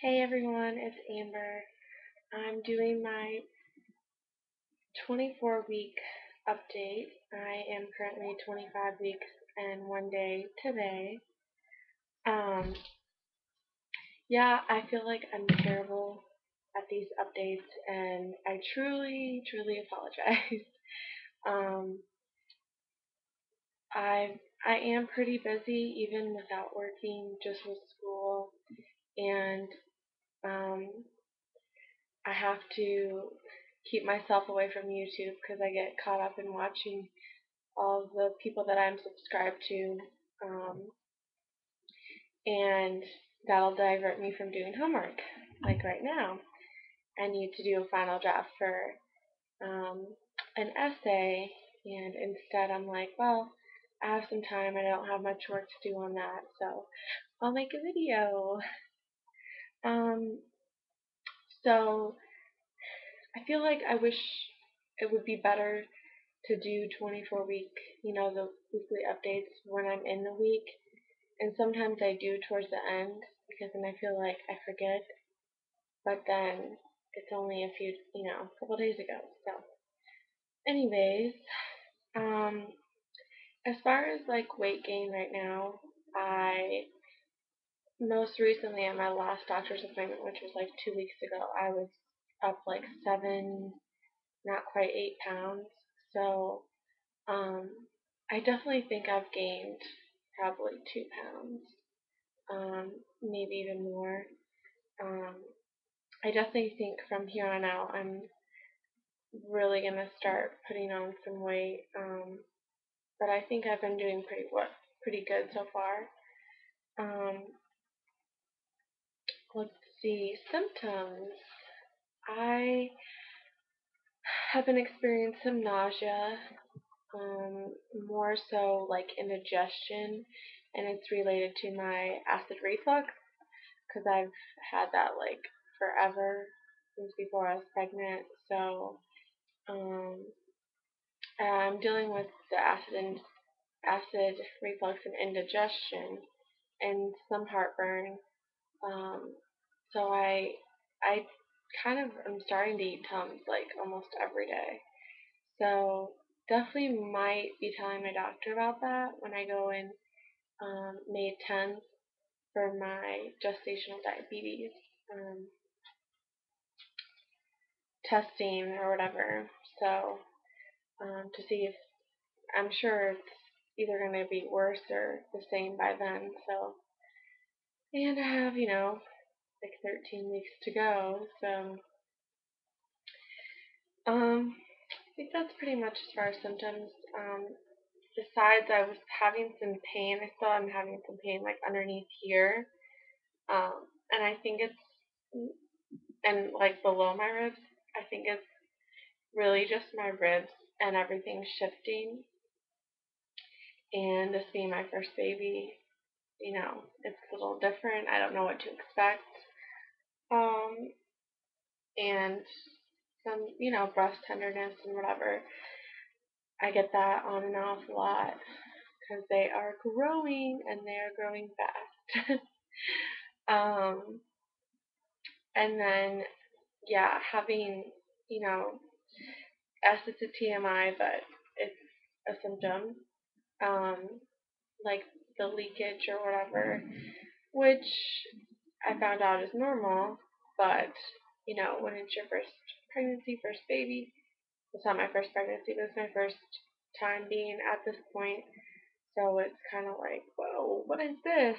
Hey everyone, it's Amber. I'm doing my 24-week update. I am currently 25 weeks and 1 day today. Um, yeah, I feel like I'm terrible at these updates and I truly apologize. Um, I am pretty busy even without working, just with school, and um, I have to keep myself away from YouTube because I get caught up in watching all the people that I'm subscribed to, um, and that'll divert me from doing homework. Like right now, I need to do a final draft for um, an essay, and instead I'm like, well, I have some time, I don't have much work to do on that, so I'll make a video. Um, so I feel like I wish it would be better to do 24-week, the weekly updates when I'm in the week. And sometimes I do towards the end because then I feel like I forget. But then it's only a couple days ago. So, anyways, um, as far as like weight gain right now, I most recently at my last doctor's appointment, which was like 2 weeks ago, I was up like 7, not quite 8 pounds. So, Um, I definitely think I've gained probably 2 pounds, maybe even more. Um, I definitely think from here on out I'm really gonna start putting on some weight. But I think I've been doing pretty good so far. Um, let's see, symptoms. I have been experiencing some nausea, um, more so like indigestion, and it's related to my acid reflux because I've had that like forever since before I was pregnant. So um, I'm dealing with the acid reflux and indigestion and some heartburn. Um, so I kind of am starting to eat Tums like almost every day. So definitely might be telling my doctor about that when I go in May 10th for my gestational diabetes testing or whatever. So to see if I'm sure it's either going to be worse or the same by then. So and I have like 13 weeks to go. So I think that's pretty much as far as symptoms. Besides, I was having some pain. I still am having some pain like underneath here. And I think it's and like below my ribs. I think it's really just my ribs and everything shifting. And this being my first baby, it's a little different. I don't know what to expect. Um, and some, breast tenderness and whatever. I get that on and off a lot because they are growing and they are growing fast. um, and then, yeah, having, you know, S it's a TMI, but it's a symptom, um, like the leakage or whatever, which I found out is normal, but when it's your first pregnancy, first baby, it's not my first pregnancy, but it's my first time being at this point, so it's kind of like, whoa, what is this?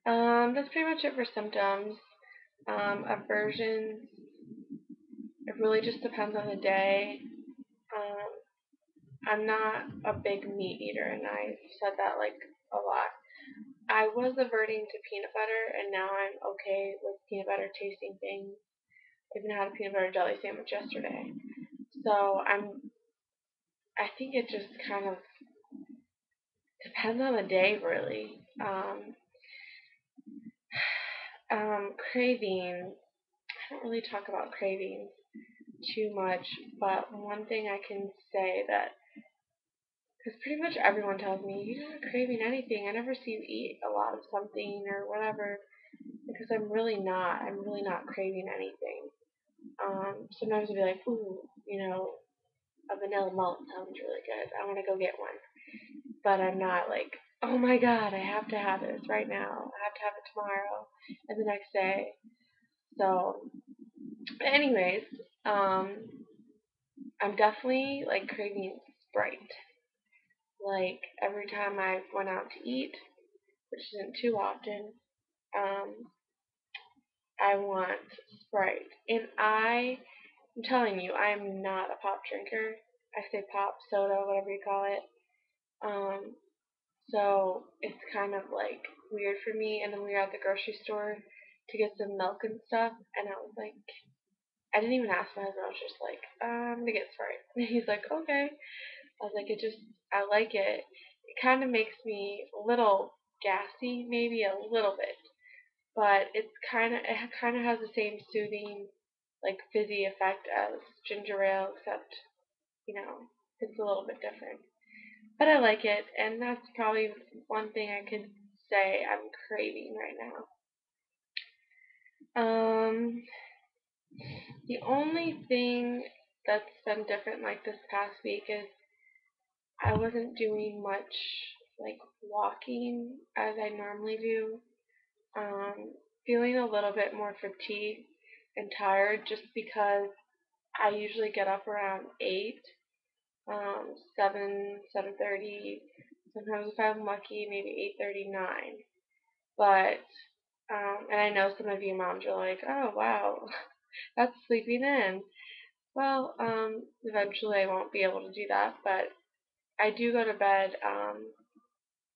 That's pretty much it for symptoms. Aversions, it really just depends on the day. Um, I'm not a big meat eater, and I said that like a lot. I was averting to peanut butter, and now I'm okay with peanut butter tasting things. I even had a peanut butter jelly sandwich yesterday. So I think it just kind of depends on the day, really. Cravings. I don't really talk about cravings too much, but one thing I can say that, because pretty much everyone tells me, you're not craving anything. I never see you eat a lot of something or whatever. because I'm really not. I'm really not craving anything. Sometimes I'll be like, ooh, a vanilla malt sounds really good. I want to go get one. But I'm not like, oh my god, I have to have this right now. I have to have it tomorrow and the next day. So, anyways, um, I'm definitely like craving Sprite. Like every time I went out to eat, which isn't too often, um, I want Sprite. And I'm telling you, I'm not a pop drinker. I say pop, soda, whatever you call it. Um, so it's kind of like weird for me. And then we were at the grocery store to get some milk and stuff, and I was like, I didn't even ask my husband. I was just like, I'm gonna get Sprite. And he's like, okay. I was like, I like it. It kind of makes me a little gassy, maybe a little bit, but it kind of has the same soothing, like fizzy effect as ginger ale, except it's a little bit different. But I like it, and that's probably one thing I could say I'm craving right now. The only thing that's been different like this past week is I wasn't doing much like walking as I normally do. Um, Feeling a little bit more fatigued and tired just because I usually get up around 8, 7, 7:30. Sometimes if I'm lucky, maybe 8:39. But and I know some of you moms are like, oh wow, that's sleeping in. Well, eventually I won't be able to do that, but I do go to bed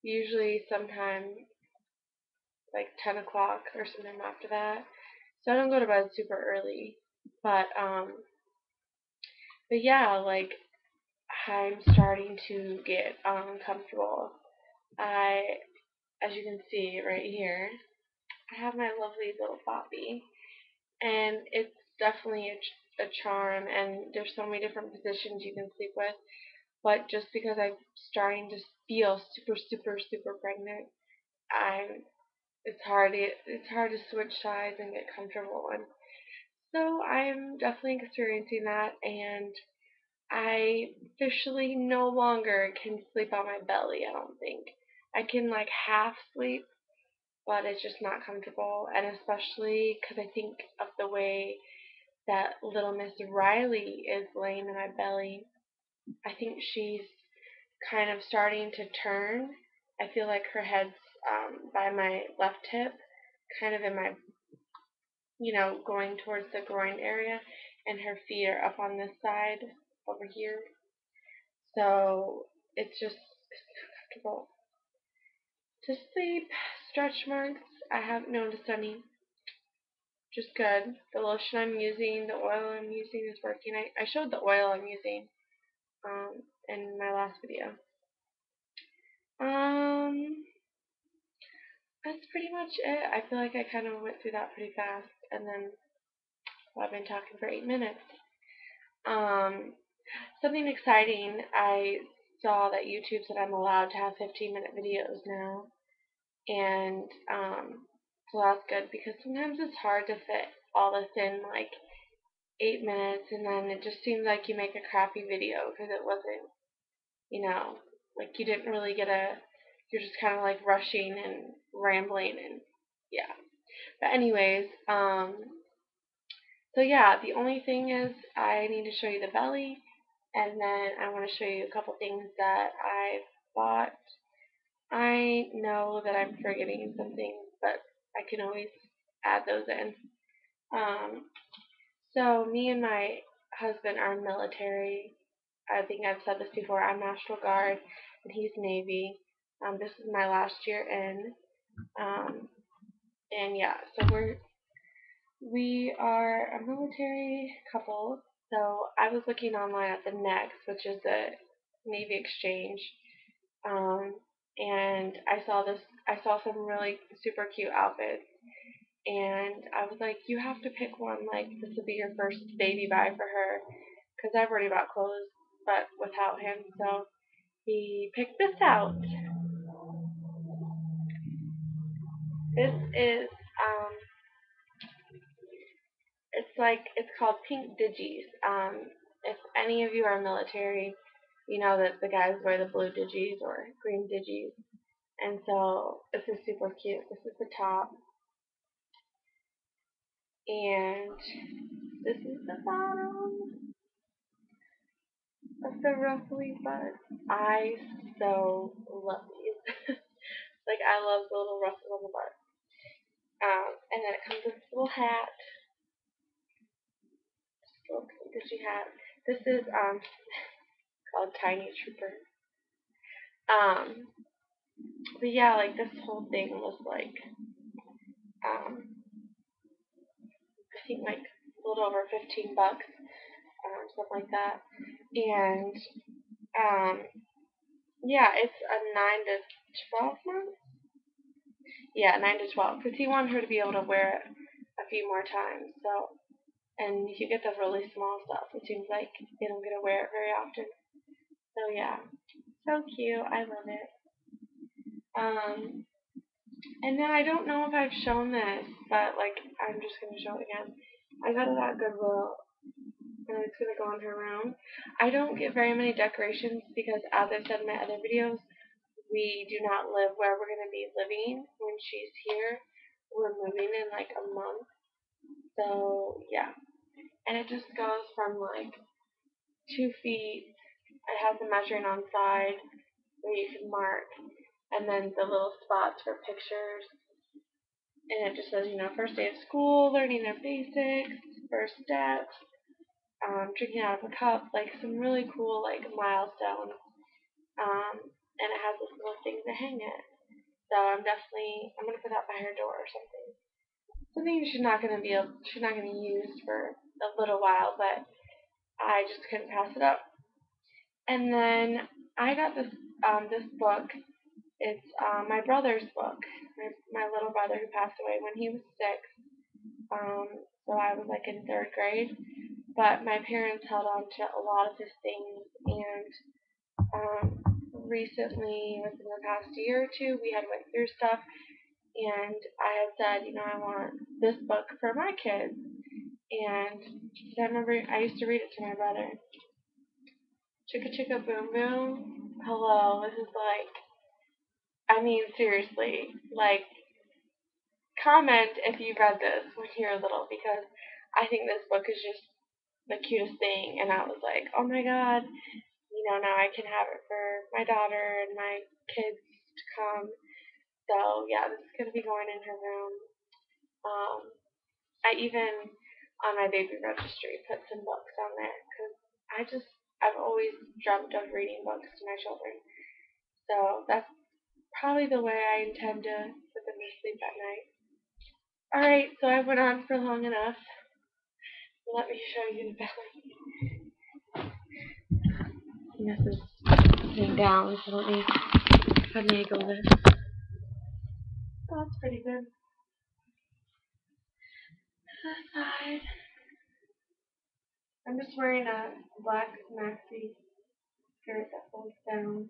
usually sometime like 10 o'clock or sometime after that. So I don't go to bed super early. But but yeah, like I'm starting to get comfortable. I As you can see right here, I have my lovely little Poppy, and it's definitely a charm, and there's so many different positions you can sleep with. But just because I'm starting to feel super, super, super pregnant, I'm it's hard to switch sides and get comfortable. And so I'm definitely experiencing that, and I officially no longer can sleep on my belly. I don't think I can like half sleep, but it's just not comfortable. And especially because I think of the way that little Miss Riley is laying in my belly. I think she's kind of starting to turn. I feel like her head's by my left hip, kind of in my, going towards the groin area, and her feet are up on this side over here. So it's not comfortable to sleep. Stretch marks. I haven't noticed any. Just good. The lotion I'm using, the oil I'm using is working. I showed the oil I'm using um, in my last video. Um, that's pretty much it. I feel like I kind of went through that pretty fast, and then I've been talking for 8 minutes. Um, Something exciting. I saw that YouTube said I'm allowed to have 15-minute videos now, and so that's good because sometimes it's hard to fit all this in like 8 minutes, and then it just seems like you make a crappy video because it wasn't, you know, like you didn't really you're just kind of like rushing and rambling and yeah. But anyways, so yeah, the only thing is I need to show you the belly, and then I want to show you a couple things that I've bought. I know that I'm forgetting some things, but I can always add those in. Um, so me and my husband are military. I think I've said this before. I'm National Guard, and he's Navy. This is my last year in, um, and yeah, so we are a military couple. So I was looking online at the Next, which is the Navy exchange, um, and I saw some really super cute outfits, and I was like, you have to pick one. Like this will be your first baby buy for her, because I've already bought clothes, but without him. So he picked this out. This is it's called Pink Digis. If any of you are military, you know that the guys wear the blue digis or green digis. And so this is super cute. This is the top. And this is the bottom of the ruffly butt. I so love these. Like, I love the little ruffle on the butt. And then it comes with this little hat. Little Gucci hat. This is called Tiny Trooper. But yeah, like this whole thing was like I think like a little over $15, something like that. And yeah, it's a 9 to 12 months. Yeah, 9 to 12, because he wanted her to be able to wear it a few more times. So, and you get the really small stuff. It seems like they don't get to wear it very often. So yeah, so cute. I love it. And then I don't know if I've shown this, but like I'm just gonna show it again. I got it at Goodwill, and it's gonna go in her room. I don't get very many decorations because, as I've said in my other videos, we do not live where we're gonna be living when she's here. We're moving in like a month, so yeah. And it just goes from like 2 feet. It has the measuring on side where you can mark, and then the little spots for pictures. And it just says, first day of school, learning their basics, first steps, drinking out of a cup, like some really cool like milestones. And it has this little thing to hang it. So I'm gonna put that by her door or something. Something she's not gonna use for a little while, but I just couldn't pass it up. And then I got this book. It's my brother's book. My little brother who passed away when he was 6. So I was like in 3rd grade. But my parents held on to a lot of his things, and recently, within the past year or two, we had went through stuff, and I had said, I want this book for my kids. And I remember I used to read it to my brother. Chicka Chicka Boom Boom. Hello, this is like, I mean, seriously, like, comment if you read this when you're little, because I think this book is just the cutest thing. And I was like, oh my god, now I can have it for my daughter and my kids to come. So yeah, this is gonna be going in her room. I even on my baby registry put some books on there because I've always dreamt of reading books to my children. So that's probably the way I intend to put them to sleep at night. Alright, so I went on for long enough. Let me show you the belly. And this is sitting down, so let me finagle this. Oh, that's pretty good. This side. I'm just wearing a black maxi skirt that folds down.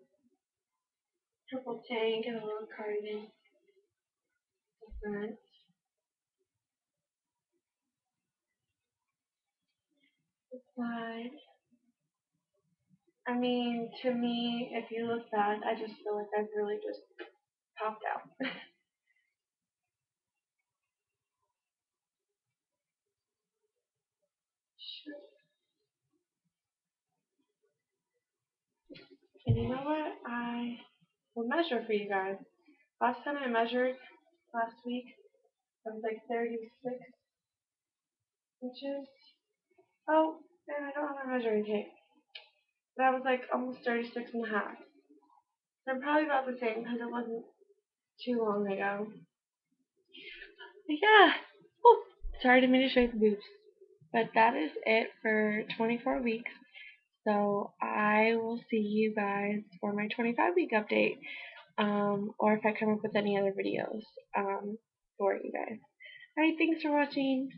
Purple tank and a little cardigan. The front. The side. I mean, to me, if you look back, I just feel like I've really just popped out. And you know what? I will measure for you guys. Last time I measured, last week, I was like 36 inches. Oh, and I don't have my measuring tape. That was like almost 36 and a half. They're probably about the same because it wasn't too long ago. But yeah. Oh, sorry to mean to show you the boobs. But that is it for 24 weeks. So I will see you guys for my 25-week update. Or if I come up with any other videos for you guys. Alright, thanks for watching.